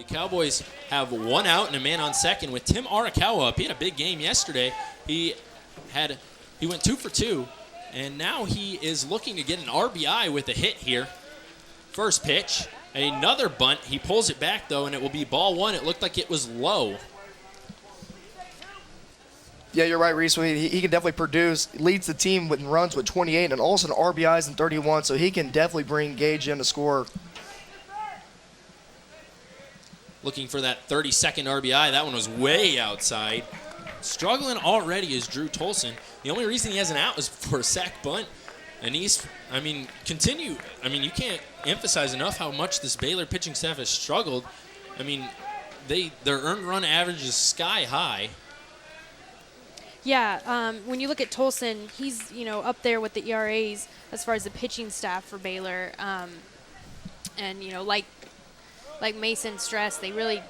The Cowboys have one out and a man on second with Tim Arakawa up. He had a big game yesterday. He went 2 for 2, and now he is looking to get an RBI with a hit here. First pitch, another bunt. He pulls it back, though, and it will be ball one. It looked like it was low. Yeah, you're right, Reese. He can definitely produce. Leads the team with runs with 28 and also RBIs in 31, so he can definitely bring Gage in to score. Looking for that 32nd RBI. That one was way outside. Struggling already is Drew Tolson. The only reason he has an out is for a sac bunt. And you can't emphasize enough how much this Baylor pitching staff has struggled. I mean, their earned run average is sky high. Yeah, when you look at Tolson, he's up there with the ERAs as far as the pitching staff for Baylor. And like Mason stressed, the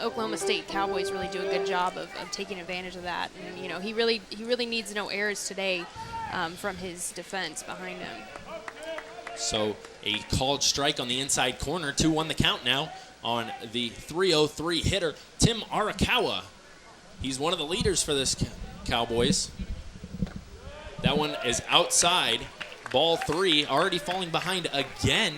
Oklahoma State Cowboys really do a good job of taking advantage of that. And he really needs no errors today from his defense behind him. So a called strike on the inside corner. 2-1 the count now on the 303 hitter, Tim Arakawa. He's one of the leaders for this Cowboys. That one is outside. Ball 3, already falling behind again.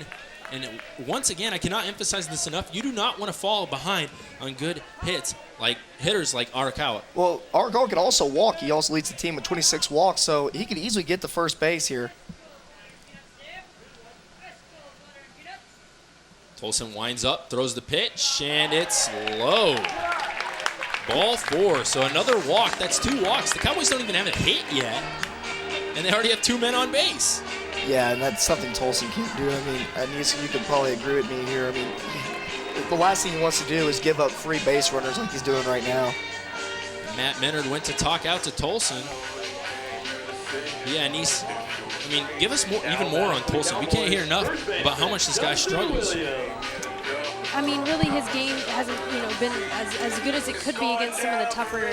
And once again, I cannot emphasize this enough. You do not want to fall behind on good hits like hitters like Arakawa. Well, Arakawa can also walk. He also leads the team with 26 walks, so he could easily get to first base here. Tolson winds up, throws the pitch, and it's low. Ball 4, so another walk. That's 2 walks. The Cowboys don't even have a hit yet, and they already have 2 men on base. Yeah, and that's something Tolson can't do. I mean, you could probably agree with me here. I mean, the last thing he wants to do is give up free base runners like he's doing right now. Matt Menard went to talk out to Tolson. Yeah, and give us even more on Tolson. We can't hear enough about how much this guy struggles. I mean, really, his game hasn't, been as good as it could be against some of the tougher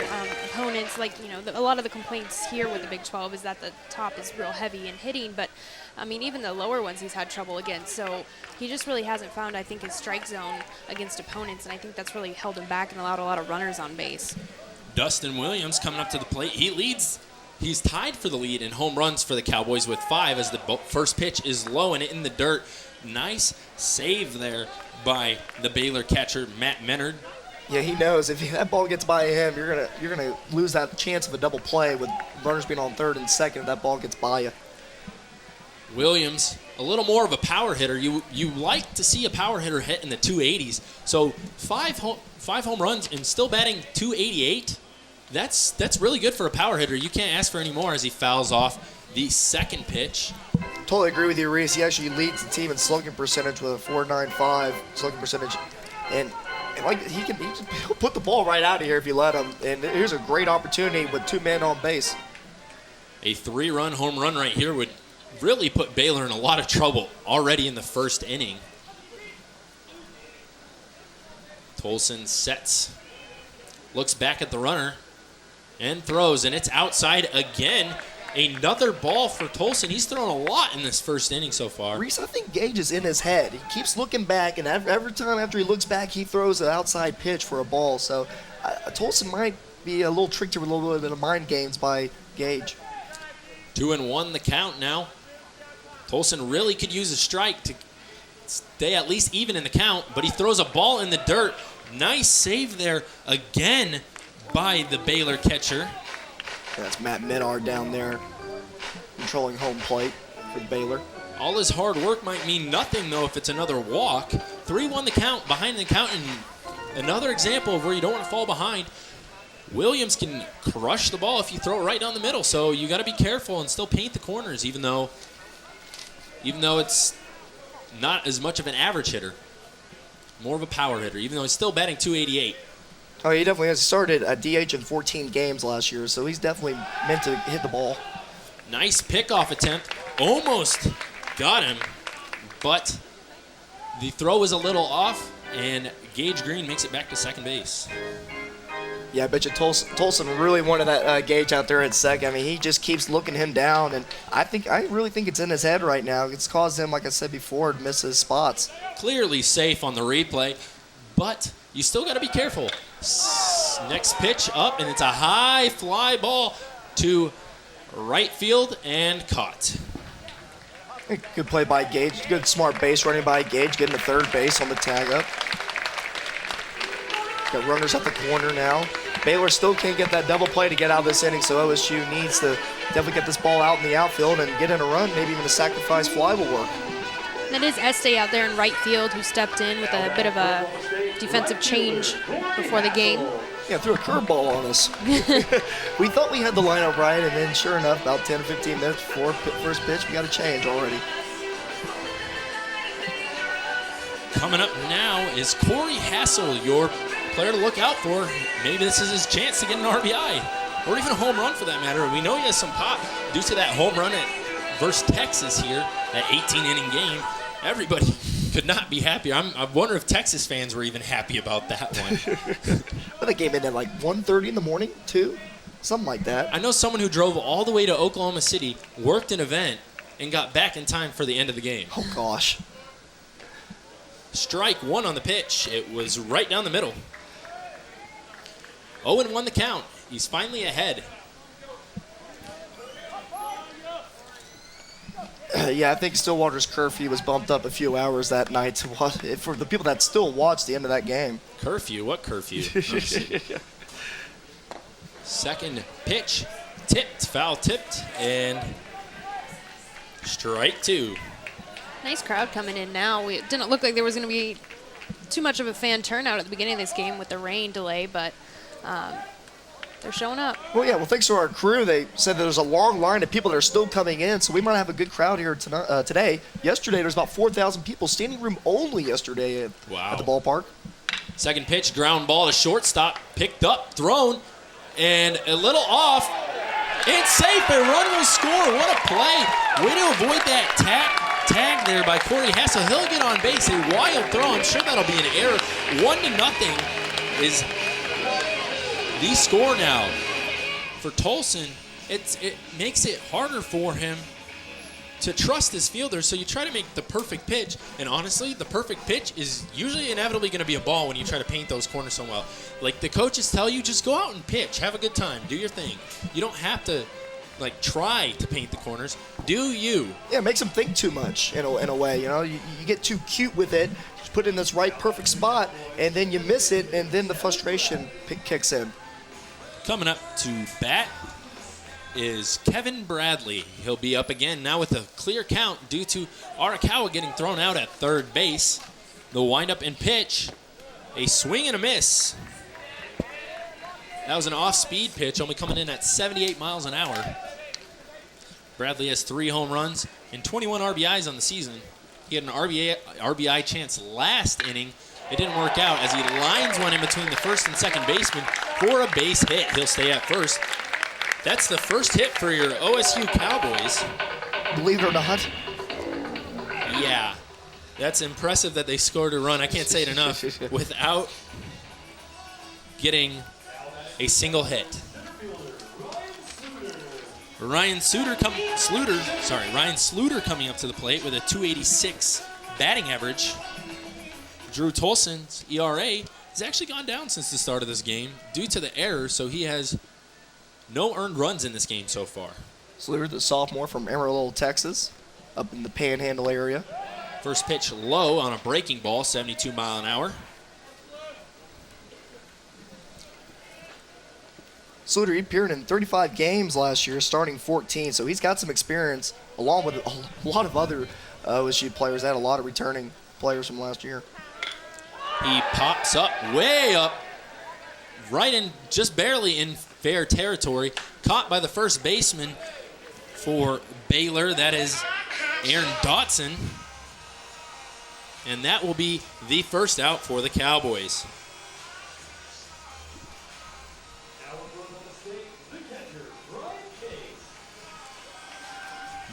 opponents. Like, a lot of the complaints here with the Big 12 is that the top is real heavy in hitting. But, I mean, even the lower ones he's had trouble against. So he just really hasn't found, I think, his strike zone against opponents. And I think that's really held him back and allowed a lot of runners on base. Dustin Williams coming up to the plate. He leads. He's tied for the lead in home runs for the Cowboys with 5 as the first pitch is low and in the dirt. Nice save there by the Baylor catcher, Matt Menard. Yeah, he knows if that ball gets by him, you're gonna lose that chance of a double play with runners being on third and second if that ball gets by you. Williams, a little more of a power hitter. You like to see a power hitter hit in the 280s. So 5 home runs and still batting 288. That's really good for a power hitter. You can't ask for any more as he fouls off the second pitch. Totally agree with you, Reese. He actually leads the team in slugging percentage with a .495 slugging percentage, and like he'll put the ball right out of here if you let him. And here's a great opportunity with 2 men on base. A 3-run home run right here would really put Baylor in a lot of trouble already in the first inning. Tolson sets, looks back at the runner, and throws, and it's outside again. Another ball for Tolson. He's thrown a lot in this first inning so far. Reese, I think Gage is in his head. He keeps looking back, and every time after he looks back, he throws an outside pitch for a ball. So Tolson might be a little tricked with a little bit of mind games by Gage. 2-1 the count now. Tolson really could use a strike to stay at least even in the count, but he throws a ball in the dirt. Nice save there again by the Baylor catcher. That's Matt Menard down there controlling home plate for Baylor. All his hard work might mean nothing, though, if it's another walk. 3-1 the count, behind the count, and another example of where you don't want to fall behind. Williams can crush the ball if you throw it right down the middle, so you got to be careful and still paint the corners, even though it's not as much of an average hitter. More of a power hitter, even though he's still batting .288. Oh, he definitely has started a DH in 14 games last year, so he's definitely meant to hit the ball. Nice pickoff attempt. Almost got him, but the throw was a little off, and Gage Green makes it back to second base. Yeah, I bet you Tolson really wanted that Gage out there at second. I mean, he just keeps looking him down, and I really think it's in his head right now. It's caused him, like I said before, to miss his spots. Clearly safe on the replay, but you still got to be careful. Next pitch up, and it's a high fly ball to right field and caught. Good play by Gage. Good smart base running by Gage, getting to third base on the tag up. Got runners at the corner now. Baylor still can't get that double play to get out of this inning, so OSU needs to definitely get this ball out in the outfield and get in a run. Maybe even a sacrifice fly will work. That is Este out there in right field who stepped in with a bit of a defensive change before the game. Yeah, threw a curveball on us. We thought we had the lineup right, and then sure enough, about 10 to 15 minutes before first pitch, we got a change already. Coming up now is Corey Hassel, your player to look out for. Maybe this is his chance to get an RBI, or even a home run for that matter. We know he has some pop due to that home run versus Texas here, that 18-inning game. Everybody could not be happier. I wonder if Texas fans were even happy about that one. But they came in at like 1:30 in the morning, too? Something like that. I know someone who drove all the way to Oklahoma City, worked an event, and got back in time for the end of the game. Oh, gosh. Strike one on the pitch. It was right down the middle. 0-1 the count. He's finally ahead. Yeah, I think Stillwater's curfew was bumped up a few hours that night for the people that still watched the end of that game. Curfew? What curfew? Second pitch. Tipped. Foul tipped. And strike two. Nice crowd coming in now. It didn't look like there was going to be too much of a fan turnout at the beginning of this game with the rain delay, but they're showing up. Well, thanks to our crew. They said there's a long line of people that are still coming in, so we might have a good crowd here today. Yesterday, there was about 4,000 people, standing room only yesterday at the ballpark. Second pitch, ground ball to shortstop, picked up, thrown, and a little off. It's safe. A run will score. What a play. Way to avoid that tag there by Corey Hassel. He'll get on base. A wild throw. I'm sure that'll be an error. 1-0 is the score now for Tolson. It makes it harder for him to trust his fielder, so you try to make the perfect pitch, and honestly, the perfect pitch is usually inevitably going to be a ball when you try to paint those corners so well. Like the coaches tell you, just go out and pitch, have a good time, do your thing. You don't have to try to paint the corners. Do you? Yeah, it makes them think too much in a way. You know, you get too cute with it, just put it in this right perfect spot, and then you miss it, and then the frustration kicks in. Coming up to bat is Kevin Bradley. He'll be up again now with a clear count due to Arakawa getting thrown out at third base. The windup and pitch, a swing and a miss. That was an off-speed pitch, only coming in at 78 miles an hour. Bradley has 3 home runs and 21 RBIs on the season. He had an RBI chance last inning. It didn't work out as he lines one in between the first and second baseman for a base hit. He'll stay at first. That's the first hit for your OSU Cowboys. Believe it or not. Yeah, that's impressive that they scored a run. I can't say it enough without getting a single hit. Ryan Sluter coming up to the plate with a .286 batting average. Drew Tolson's ERA has actually gone down since the start of this game due to the error, so he has no earned runs in this game so far. Sluter, the sophomore from Amarillo, Texas, up in the Panhandle area. First pitch low on a breaking ball, 72 mile an hour. Sluter, he appeared in 35 games last year, starting 14, so he's got some experience, along with a lot of other OSU players. They had a lot of returning players from last year. He pops up, way up, right in, just barely in fair territory. Caught by the first baseman for Baylor. That is Aaron Dotson. And that will be the first out for the Cowboys.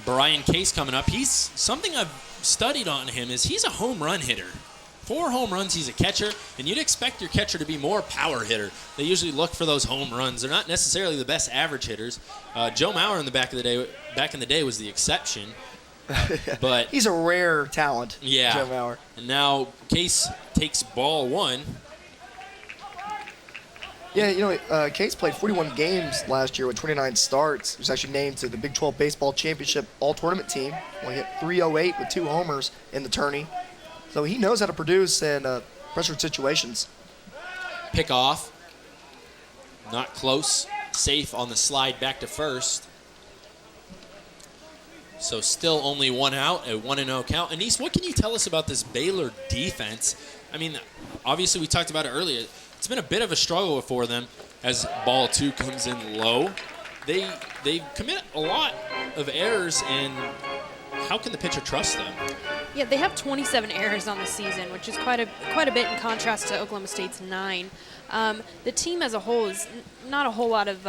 Brian Case coming up. Something I've studied on him is he's a home run hitter. 4 home runs, he's a catcher, and you'd expect your catcher to be more power hitter. They usually look for those home runs. They're not necessarily the best average hitters. Joe Mauer back in the day was the exception. But he's a rare talent, yeah. Jim Maurer. And now Case takes ball 1. Yeah, Case played 41 games last year with 29 starts. He was actually named to the Big 12 Baseball Championship All-Tournament team. Well, he hit .308 with 2 homers in the tourney. So he knows how to produce in pressured situations. Pick off. Not close. Safe on the slide back to first. So still only 1 out, a 1-0 count. Anise, what can you tell us about this Baylor defense? I mean, obviously we talked about it earlier. It's been a bit of a struggle for them as ball 2 comes in low. They commit a lot of errors, and how can the pitcher trust them? Yeah, they have 27 errors on the season, which is quite a bit in contrast to Oklahoma State's 9. The team as a whole is not a whole lot of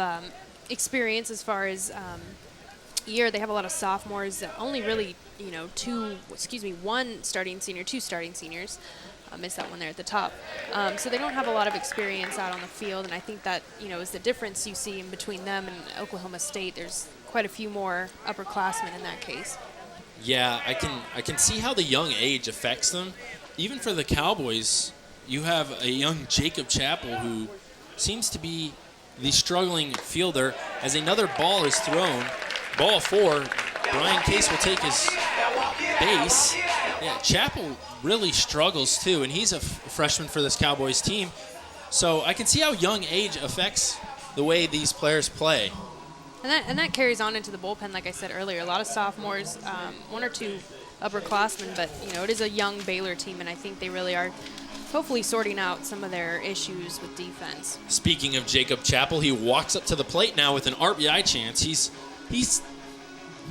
experience as far as year. They have a lot of sophomores, only really, 1 starting senior, 2 starting seniors. I missed that one there at the top. So they don't have a lot of experience out on the field, and I think that, is the difference you see in between them and Oklahoma State. There's quite a few more upperclassmen in that case. Yeah, I can see how the young age affects them. Even for the Cowboys, you have a young Jacob Chappell who seems to be the struggling fielder. As another ball is thrown, ball 4, Brian Case will take his base. Yeah, Chappell really struggles too, and he's a freshman for this Cowboys team. So I can see how young age affects the way these players play. And that carries on into the bullpen, like I said earlier. A lot of sophomores, 1 or 2 upperclassmen, but it is a young Baylor team, and I think they really are hopefully sorting out some of their issues with defense. Speaking of Jacob Chappell, he walks up to the plate now with an RBI chance. He's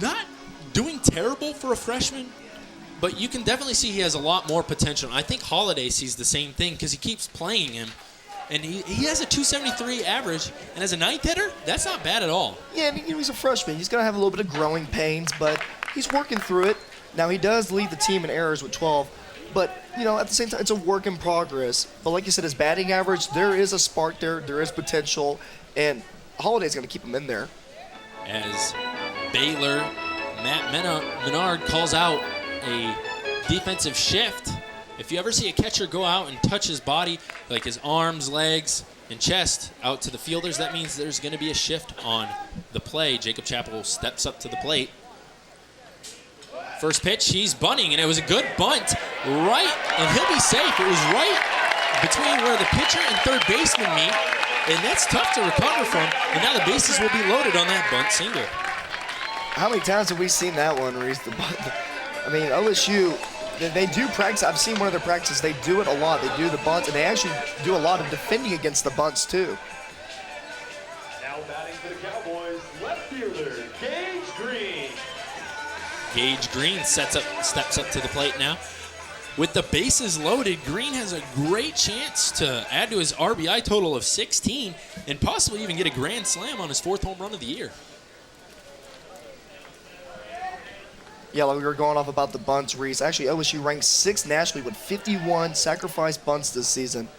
not doing terrible for a freshman, but you can definitely see he has a lot more potential. I think Holiday sees the same thing because he keeps playing him. And he has a 273 average, and as a 9th hitter, that's not bad at all. Yeah, I mean, he's a freshman. He's going to have a little bit of growing pains, but he's working through it. Now, he does lead the team in errors with 12, but, at the same time, it's a work in progress. But like you said, his batting average, there is a spark there. There is potential, and Holiday's going to keep him in there. As Baylor, Matt Menard calls out a defensive shift. If you ever see a catcher go out and touch his body, like his arms, legs, and chest out to the fielders, that means there's going to be a shift on the play. Jacob Chappell steps up to the plate. First pitch, he's bunting, and it was a good bunt. Right, and he'll be safe. It was right between where the pitcher and third baseman meet, and that's tough to recover from. And now the bases will be loaded on that bunt single. How many times have we seen that one, Reese? I mean, OSU... They do practice. I've seen one of their practices. They do it a lot. They do the bunts, and they actually do a lot of defending against the bunts, too. Now batting for the Cowboys, left fielder, Gage Green. Gage Green steps up to the plate now. With the bases loaded, Green has a great chance to add to his RBI total of 16 and possibly even get a grand slam on his 4th home run of the year. Yeah, like we were going off about the bunts, Reese. Actually, OSU ranks 6th nationally with 51 sacrifice bunts this season.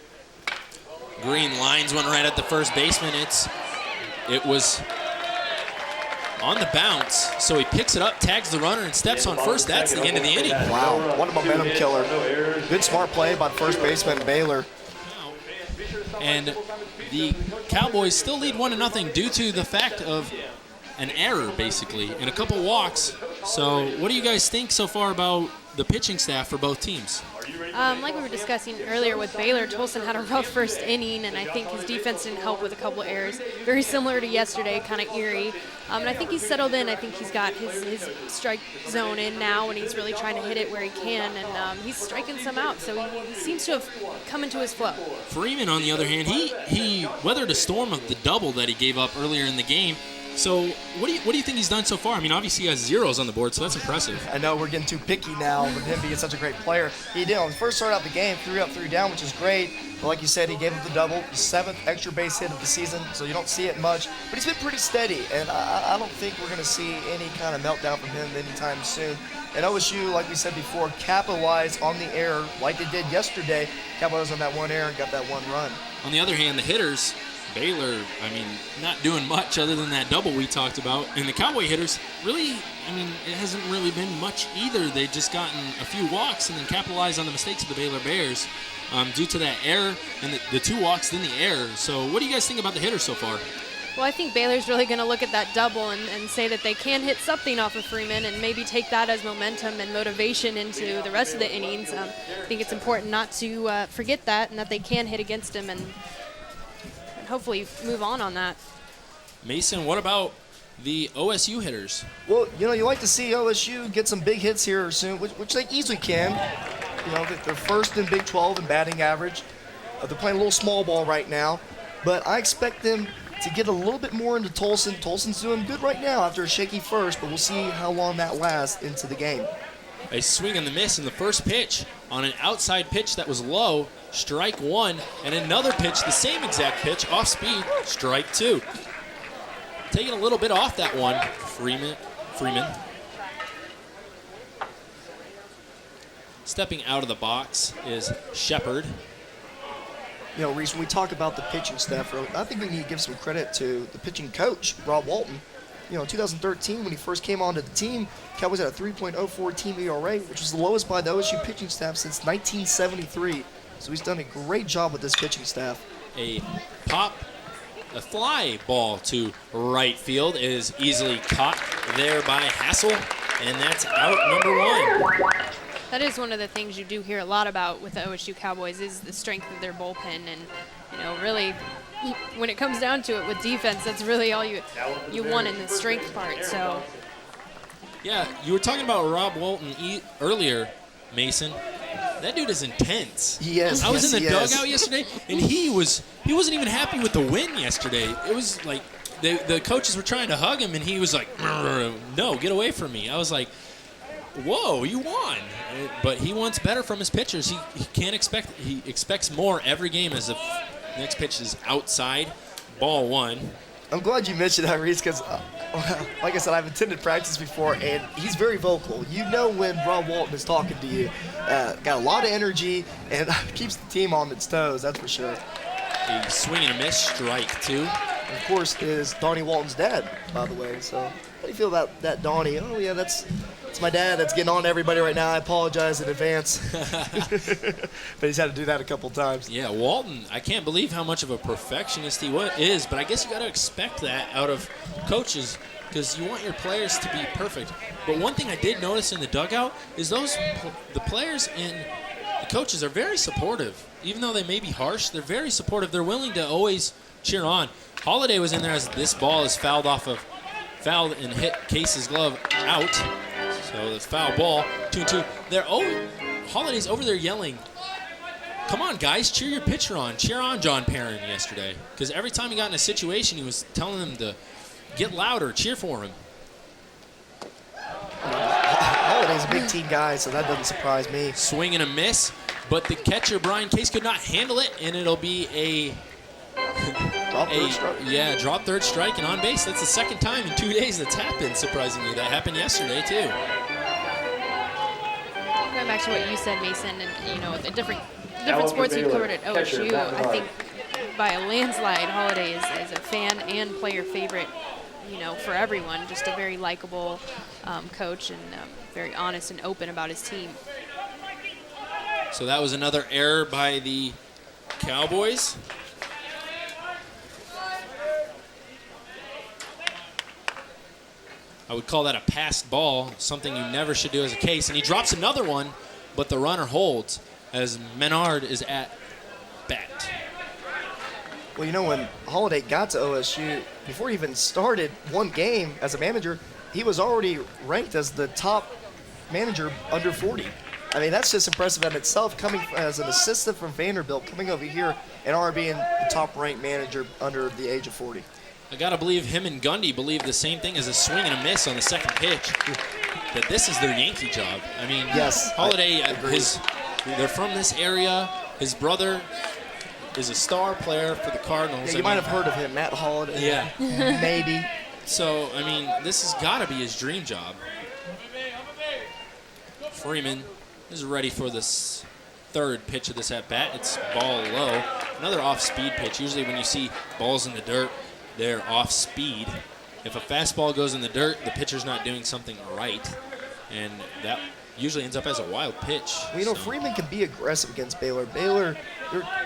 Green lines one right at the first baseman. It was on the bounce, so he picks it up, tags the runner, and steps on first. That's the end of the inning. Wow, what a momentum killer. Good smart play by the first baseman, Baylor. And the Cowboys still lead 1-0 due to the fact of an error, basically, and a couple walks. So what do you guys think so far about the pitching staff for both teams? Like we were discussing earlier with Baylor, Tolson had a rough first inning, and I think his defense didn't help with a couple errors. Very similar to yesterday, kind of eerie. And I think he's settled in. I think he's got his strike zone in now, and he's really trying to hit it where he can, and he's striking some out. So he seems to have come into his flow. Freeman, on the other hand, he weathered a storm of the double that he gave up earlier in the game. So what do you think he's done so far? I mean, obviously he has zeros on the board, so that's impressive. I know we're getting too picky now with him being such a great player. He did. On the first start out the game, 3 up, 3 down, which is great. But like you said, he gave up the double, 7th extra base hit of the season, so you don't see it much. But he's been pretty steady, and I don't think we're going to see any kind of meltdown from him anytime soon. And OSU, like we said before, capitalized on the error like they did yesterday. Capitalized on that one error and got that one run. On the other hand, the hitters, Baylor, I mean, not doing much other than that double we talked about. And the Cowboy hitters, really, I mean, it hasn't really been much either. They've just gotten a few walks and then capitalized on the mistakes of the Baylor Bears due to that error and the 2 walks, then the error. So what do you guys think about the hitters so far? Well, I think Baylor's really going to look at that double and say that they can hit something off of Freeman and maybe take that as momentum and motivation into the rest of the innings. I think it's important not to forget that and that they can hit against him and hopefully move on that. Mason, what about the OSU hitters? Well, you like to see OSU get some big hits here soon, which they easily can. They're first in Big 12 in batting average. They're playing a little small ball right now, but I expect them to get a little bit more into Tolson. Tolson's doing good right now after a shaky first, but we'll see how long that lasts into the game. A swing and the miss in the first pitch on an outside pitch that was low, strike 1, and another pitch, the same exact pitch, off speed, strike 2. Taking a little bit off that one, Freeman. Stepping out of the box is Shepard. Reese, when we talk about the pitching staff, I think we need to give some credit to the pitching coach, Rob Walton. In 2013, when he first came onto the team, Cowboys had a 3.04 team ERA, which was the lowest by the OSU pitching staff since 1973. So he's done a great job with this pitching staff. A fly ball to right field is easily caught there by Hassel, and that's out number 1. That is one of the things you do hear a lot about with the OSU Cowboys is the strength of their bullpen. And, really, when it comes down to it with defense, that's really all you want in the strength part. So, yeah, you were talking about Rob Walton earlier, Mason. That dude is intense. He is. I was in the dugout yesterday, and he wasn't even happy with the win yesterday. It was like the coaches were trying to hug him, and he was like, "No, get away from me." I was like, whoa, you won. But he wants better from his pitchers. He expects more every game as the next pitch is outside, ball 1. I'm glad you mentioned that, Reese, because, like I said, I've attended practice before, and he's very vocal. When Rob Walton is talking to you. Got a lot of energy, and keeps the team on its toes, that's for sure. A swing and a miss, strike 2. And of course, is Donnie Walton's dad, by the way. So, how do you feel about that, Donnie? Oh, yeah, that's my dad that's getting on to everybody right now. I apologize in advance. But he's had to do that a couple times. Yeah, Walton, I can't believe how much of a perfectionist he is, but I guess you got to expect that out of coaches because you want your players to be perfect. But one thing I did notice in the dugout is the players and the coaches are very supportive. Even though they may be harsh, they're very supportive. They're willing to always cheer on. Holiday was in there as this ball is fouled and hit Case's glove out. So the foul ball, 2-2. Holiday's over there yelling, "Come on, guys, cheer your pitcher on. Cheer on John Perrin" yesterday. Because every time he got in a situation, he was telling them to get louder, cheer for him. Holiday's a big team guy, so that doesn't surprise me. Swing and a miss, but the catcher, Brian Case, could not handle it, and it'll be a drop third strike and on base. That's the second time in 2 days that's happened, surprisingly. That happened yesterday, too. Going back to what you said, Mason, and, the different sports you've covered at OSU, I think by a landslide, Holiday is a fan and player favorite, for everyone. Just a very likable coach and very honest and open about his team. So that was another error by the Cowboys. I would call that a passed ball, something you never should do as a Case. And he drops another one, but the runner holds as Menard is at bat. Well, when Holiday got to OSU, before he even started one game as a manager, he was already ranked as the top manager under 40. I mean, that's just impressive in itself, coming as an assistant from Vanderbilt, coming over here and already being the top-ranked manager under the age of 40. I got to believe him and Gundy believe the same thing as a swing and a miss on the second pitch, that this is their Yankee job. I mean, yes, Holiday, they're from this area. His brother is a star player for the Cardinals. Yeah, you might have heard of him, Matt Holiday. Yeah. Maybe. So, I mean, this has got to be his dream job. Freeman is ready for this third pitch of this at-bat. It's ball low. Another off-speed pitch. Usually when you see balls in the dirt, they're off-speed. If a fastball goes in the dirt, the pitcher's not doing something right, and that usually ends up as a wild pitch. Well, Freeman can be aggressive against Baylor. Baylor,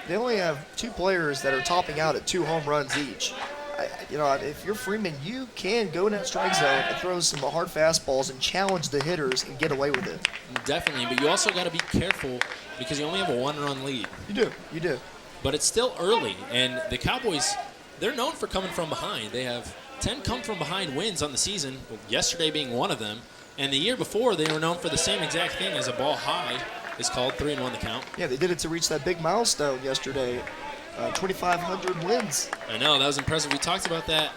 they only have 2 players that are topping out at 2 home runs each. If you're Freeman, you can go in that strike zone and throw some hard fastballs and challenge the hitters and get away with it. Definitely, but you also got to be careful because you only have a 1-run lead. You do. But it's still early, and the Cowboys, they're known for coming from behind. They have 10 come-from-behind wins on the season, yesterday being one of them. And the year before, they were known for the same exact thing as a ball high is called, 3-1 the count. Yeah, they did it to reach that big milestone yesterday, 2,500 wins. I know, that was impressive. We talked about that.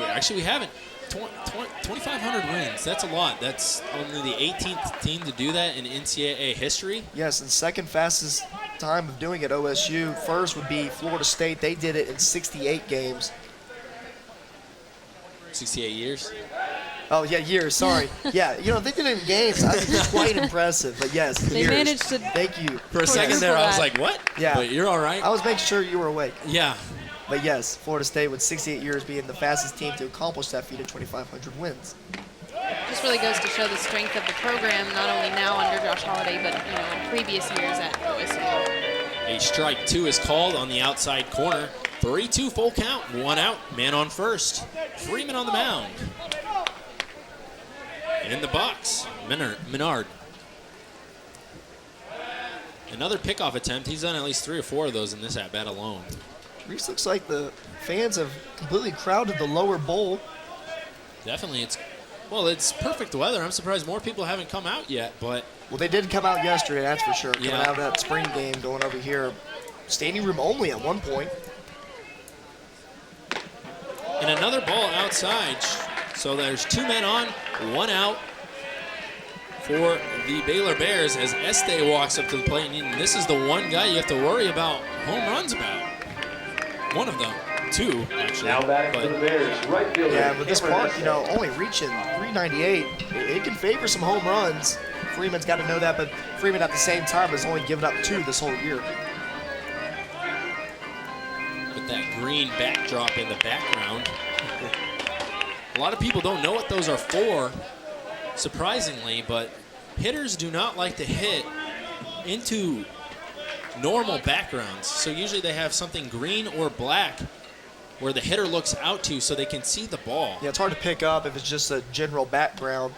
Actually, we haven't. 2,500 wins, that's a lot. That's only the 18th team to do that in NCAA history. Yes, and second fastest time of doing it, OSU. First would be Florida State. They did it in 68 games. 68 years? Oh, yeah, years, sorry. Yeah, they did it in games. I think it's quite impressive, but yes, They years. managed to. Thank you. For a second there, I was like, what? Yeah. But you're all right. I was making sure you were awake. Yeah. But yes, Florida State with 68 years being the fastest team to accomplish that feat of 2,500 wins. Just really goes to show the strength of the program, not only now under Josh Holiday, but in previous years at OSU. A strike 2 is called on the outside corner. 3-2 full count, 1 out, man on first. Freeman on the mound. In the box, Menard. Another pickoff attempt. He's done at least 3 or 4 of those in this at-bat alone. Reese looks like the fans have completely crowded the lower bowl. Definitely. It's perfect weather. I'm surprised more people haven't come out yet, but... Well, they did come out yesterday, that's for sure. Coming Yeah. out of that spring game, going over here. Standing room only at one point. And another ball outside. So there's 2 men on, 1 out for the Baylor Bears as Este walks up to the plate. And this is the one guy you have to worry about home runs about. One of them. 2, actually. Now batting for the Bears, right fielder. Yeah, but this Cameron park, Este. only reaching 398. It can favor some home runs. Freeman's got to know that, but Freeman at the same time has only given up 2 this whole year. With that green backdrop in the background. A lot of people don't know what those are for, surprisingly, but hitters do not like to hit into normal backgrounds. So usually they have something green or black where the hitter looks out to so they can see the ball. Yeah, it's hard to pick up if it's just a general background.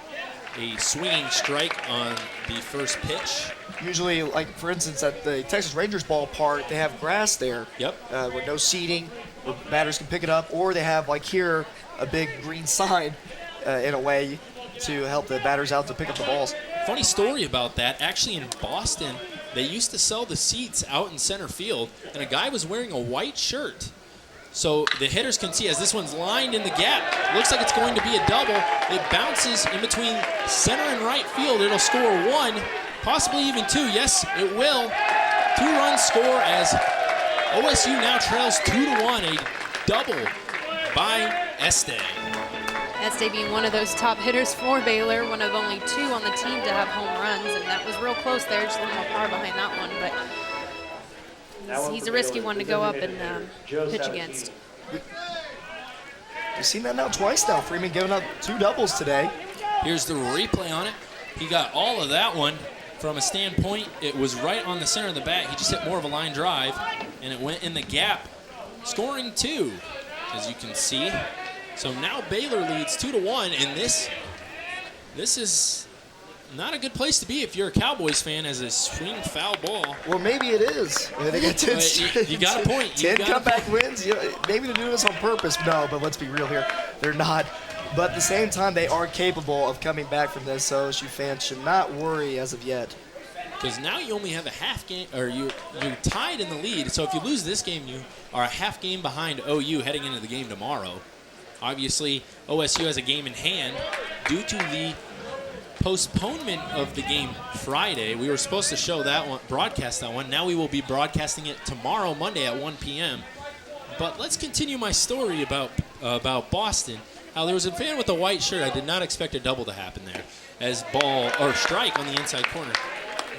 A swinging strike on the first pitch. Usually, like, for instance, at the Texas Rangers ballpark, they have grass there. Yep. With no seating, where batters can pick it up, or they have, like here, a big green sign in a way to help the batters out to pick up the balls. Funny story about that. Actually, in Boston, they used to sell the seats out in center field, and a guy was wearing a white shirt. So the hitters can see as this one's lined in the gap. Looks like it's going to be a double. It bounces in between center and right field. It'll score 1, possibly even 2. Yes, it will. 2-run score as OSU now trails 2-1. A double by Este. Este being one of those top hitters for Baylor, one of only 2 on the team to have home runs, and that was real close there, just a little more power behind that one, but he's a risky one to go up and pitch against. You've seen that now twice now. Freeman giving up 2 doubles today. Here's the replay on it. He got all of that one from a standpoint. It was right on the center of the bat. He just hit more of a line drive, and it went in the gap, scoring 2, as you can see. So now Baylor leads 2-1, and this is not a good place to be if you're a Cowboys fan as a swing foul ball. Well, maybe it is. They got 10 You got a point. 10 comeback wins. Maybe they're doing this on purpose. No, but let's be real here. They're not. But at the same time, they are capable of coming back from this, so OSU fans should not worry as of yet. Because now you only have a half game, or you're tied in the lead. So if you lose this game, you are a half game behind OU heading into the game tomorrow. Obviously, OSU has a game in hand due to the postponement of the game Friday. We were supposed to show that one, broadcast that one. Now we will be broadcasting it tomorrow, Monday at 1 p.m. But let's continue my story about Boston. How there was a fan with a white shirt. I did not expect a double to happen there, as ball or strike on the inside corner.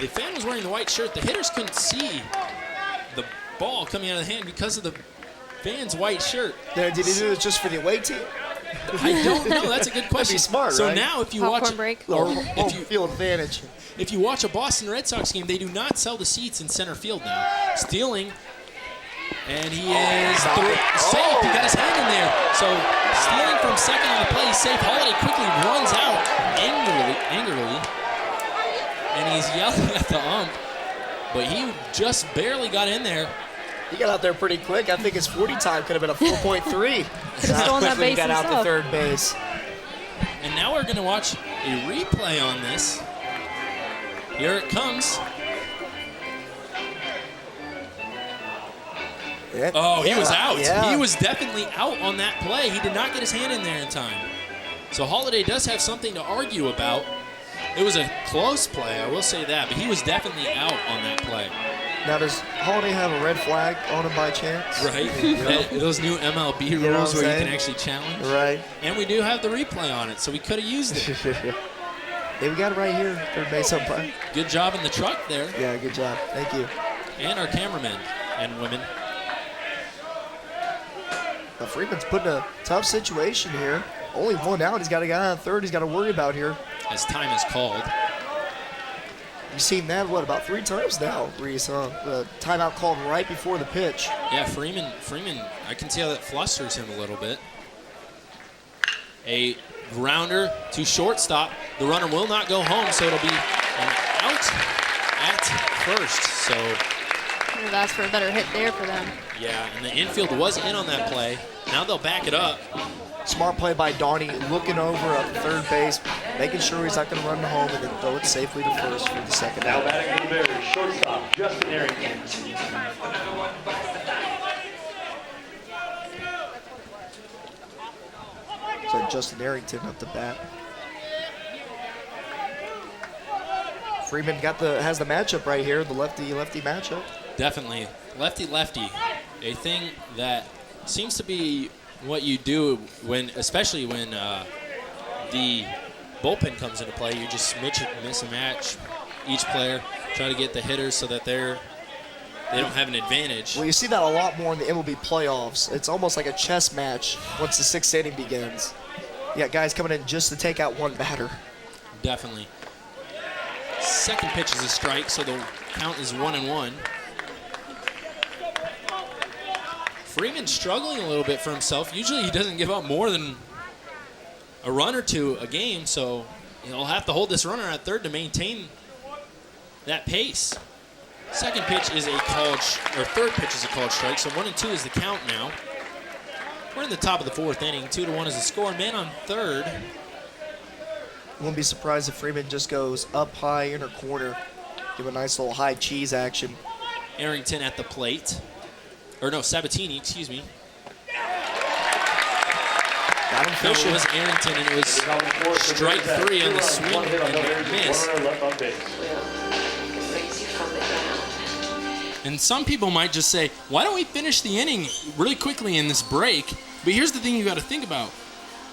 The fan was wearing the white shirt. The hitters couldn't see ball coming out of the hand because of the fan's white shirt. Now, did he do it just for the away team? I don't know. That's a good question. That'd be smart, so right? now, if you Popcorn watch, break. or Home if you field advantage. if you watch a Boston Red Sox game, they do not sell the seats in center field now. Stealing, and he is safe. He got his hand in there. So stealing from second on the play, he's safe. Holiday quickly runs out angrily, and he's yelling at the ump, but he just barely got in there. He got out there pretty quick. I think his 40 time could have been a 4.3. Could have stolen that Quickly base got out to himself. third base. And now we're going to watch a replay on this. Here it comes. Oh, he was out. Yeah. He was definitely out on that play. He did not get his hand in there in time. So Holiday does have something to argue about. It was a close play, I will say that, but he was definitely out on that play. Now, does Holiday have a red flag on him by chance? Right? Those new MLB You know what rules I'm where you saying? can actually challenge. Right. And we do have the replay on it, so we could have used it. Hey, we got it right here. Third base umpire. Good job in the truck there. Yeah, good job. Thank you. And our cameramen and women. Now, Freeman's put in a tough situation here. Only one out. He's got a guy on third he's got to worry about here. As time is called. You've seen that, what, about 3 times now, Reese, huh? The timeout called right before the pitch. Yeah, Freeman, I can see how that flusters him a little bit. A grounder to shortstop. The runner will not go home, so it'll be an out at first. So, Could have asked for a better hit there for them. yeah, and the infield was in on that play. Now they'll back it up. Smart play by Donnie, looking over at third base, making sure he's not going to run home, and then throw it safely to first for the second Now out. batting for the Bears, shortstop, Justin Arrington. So Justin Arrington up the bat. Freeman has the matchup right here, the lefty-lefty matchup. Definitely. Lefty-lefty. A thing that seems to be what you do especially when the bullpen comes into play. You just miss a match. Each player try to get the hitters so that they don't have an advantage. Well, you see that a lot more in the MLB playoffs. It's almost like a chess match once the 6th inning begins. You got guys coming in just to take out one batter. Definitely. Second pitch is a strike, so the count is 1-1. Freeman struggling a little bit for himself. Usually he doesn't give up more than a run or two a game, so he'll have to hold this runner at third to maintain that pace. Second pitch is a called, or third pitch is a called strike, so 1-2 is the count now. We're in the top of the 4th inning. 2-1 is the score. Man on third. Wouldn't be surprised if Freeman just goes up high, inner corner, give a nice little high cheese action. Arrington at the plate. Or no, Sabatini, excuse me. Got him It fishing. was Arrington, and it was strike 3 on the swing and miss. Left on base. And some people might just say, why don't we finish the inning really quickly in this break? But here's the thing you got to think about.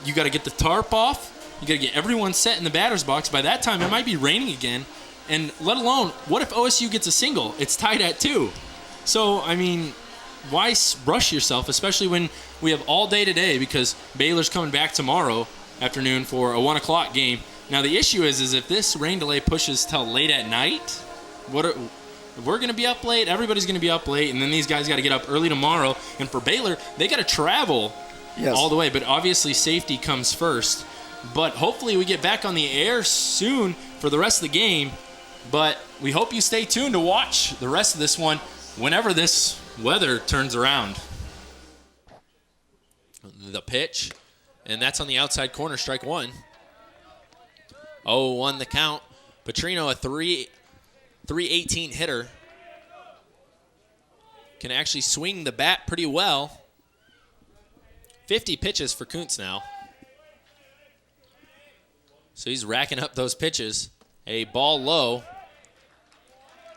You got to get the tarp off. You got to get everyone set in the batter's box. By that time, it might be raining again. And let alone, what if OSU gets a single? It's tied at 2. So, I mean, why rush yourself, especially when we have all day today, because Baylor's coming back tomorrow afternoon for a 1 o'clock game. Now, the issue is if this rain delay pushes till late at night, if we're going to be up late, everybody's going to be up late, and then these guys got to get up early tomorrow. And for Baylor, they got to travel all the way. But obviously, safety comes first. But hopefully we get back on the air soon for the rest of the game. But we hope you stay tuned to watch the rest of this one whenever this weather turns around. The pitch, and that's on the outside corner, strike 1. 0-1 the count. Petrino, a 318 hitter, can actually swing the bat pretty well. 50 pitches for Kuntz now. So he's racking up those pitches. A ball low.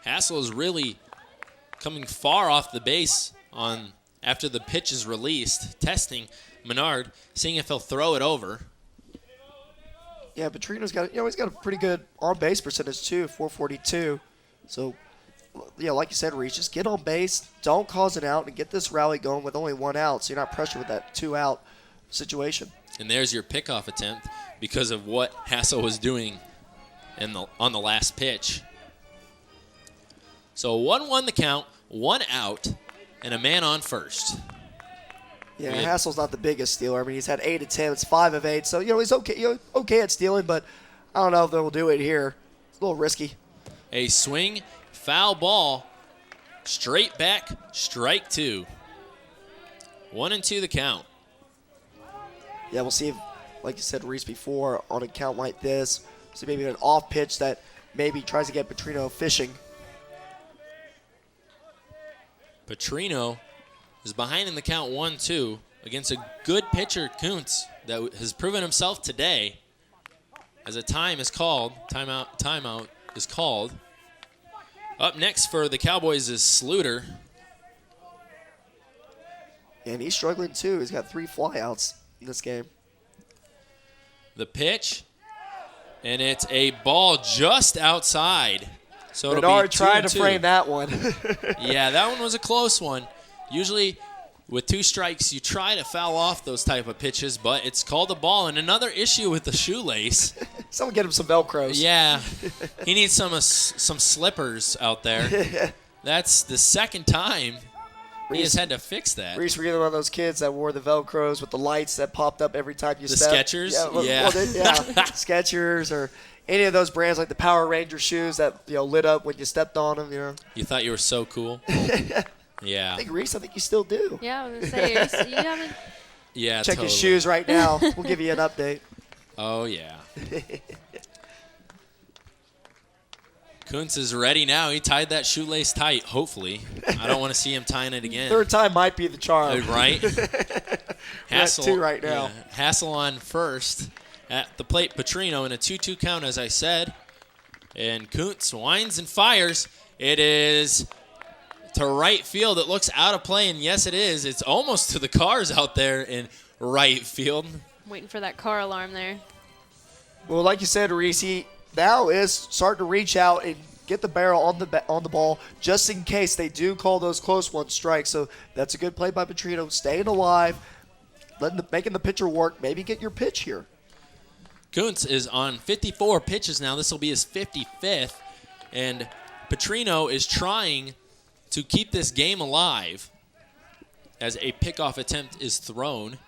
Hassel is really coming far off the base after the pitch is released. Testing Menard, seeing if he'll throw it over. Yeah, Petrino's got, he's got a pretty good on-base percentage too, 442. So like you said, Reese, just get on base, don't cause an out, and get this rally going with only 1 out, so you're not pressured with that 2-out situation. And there's your pickoff attempt because of what Hassel was doing on the last pitch. So 1-1 the count, 1 out, and a man on first. Yeah, Hassel's not the biggest stealer. I mean, he's had 8 attempts, 5 of 8. So, he's okay, okay at stealing, but I don't know if they'll do it here. It's a little risky. A swing, foul ball, straight back, strike 2. 1-2 the count. Yeah, we'll see if, like you said, Reese, before, on a count like this, see maybe an off pitch that maybe tries to get Petrino fishing. Petrino is behind in the count 1-2 against a good pitcher, Kuntz, that has proven himself today as a timeout is called. Up next for the Cowboys is Sluter. And he's struggling too. He's got 3 flyouts in this game. The pitch, and it's a ball just outside. So it'll Bernard be 2-2. trying to frame that one. Yeah, that one was a close one. Usually with 2 strikes, you try to foul off those type of pitches, but it's called a ball. And another issue with the shoelace. Someone get him some Velcros. Yeah, he needs some slippers out there. That's the second time he has had to fix that. Reese, were you one of those kids that wore the Velcros with the lights that popped up every time you stepped? The Skechers? Yeah. Skechers or any of those brands like the Power Ranger shoes that lit up when you stepped on them. You thought you were so cool? Yeah. I think you still do. Yeah, I was going to say, you haven't. Yeah, Check totally. his shoes right now. We'll give you an update. Oh, yeah. Kuntz is ready now. He tied that shoelace tight, hopefully. I don't want to see him tying it again. 3rd time might be the charm. Right? Hassel, 2 right now. Yeah, Hassel on first. At the plate, Petrino in a 2-2 count, as I said. And Kuntz winds and fires. It is to right field. It looks out of play, and yes, it is. It's almost to the cars out there in right field. Waiting for that car alarm there. Well, like you said, Reese, he now is starting to reach out and get the barrel on the ball just in case they do call those close ones strikes. So that's a good play by Petrino, staying alive, making the pitcher work, maybe get your pitch here. Kuntz is on 54 pitches now. This will be his 55th. And Petrino is trying to keep this game alive as a pickoff attempt is thrown.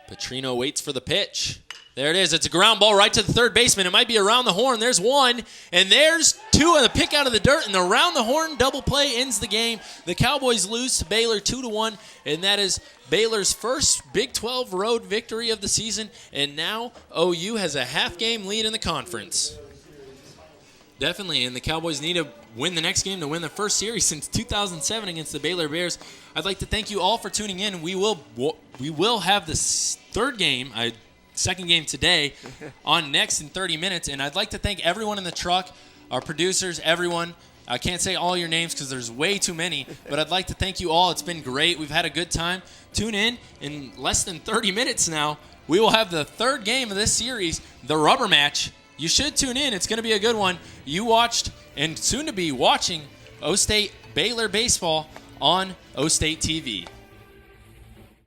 Petrino waits for the pitch. There it is. It's a ground ball right to the third baseman. It might be around the horn. There's 1, and there's 2 on the pick out of the dirt, and the around the horn double play ends the game. The Cowboys lose to Baylor 2-1, and that is Baylor's first Big 12 road victory of the season, and now OU has a half-game lead in the conference. Definitely, and the Cowboys need to win the next game to win the first series since 2007 against the Baylor Bears. I'd like to thank you all for tuning in. We will have this second game today on next in 30 minutes, and I'd like to thank everyone in the truck, our producers, everyone. I can't say all your names because there's way too many, but I'd like to thank you all. It's been great. We've had a good time. Tune in less than 30 minutes now. We will have the third game of this series, the rubber match. You should tune in. It's going to be a good one. You watched and soon to be watching O-State Baylor baseball on O-State TV.